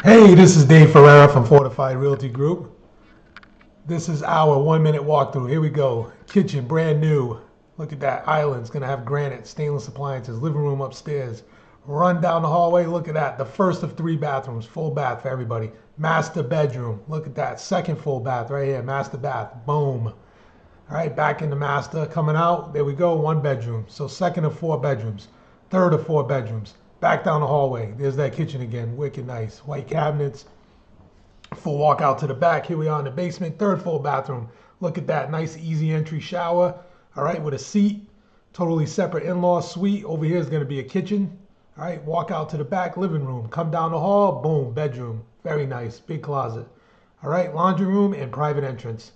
Hey, this is Dave Ferreira from Fortified Realty Group. This is our 1 minute walkthrough. Here we go. Kitchen, brand new. Look at that island. It's going to have granite, stainless appliances, living room upstairs. Run down the hallway. Look at that. The first of 3 bathrooms. Full bath for everybody. Master bedroom. Look at that. Second full bath right here. Master bath. Boom. All right, back in the master. Coming out. There we go. 1 bedroom. So second of 4 bedrooms. Third of 4 bedrooms. Back down the hallway. There's that kitchen again. Wicked nice. White cabinets. Full walk out to the back. Here we are in the basement. Third full bathroom. Look at that. Nice easy entry shower. All right, with a seat. Totally separate in-law suite. Over here is going to be a kitchen. All right, walk out to the back. Living room. Come down the hall. Boom. Bedroom. Very nice. Big closet. All right, laundry room and private entrance.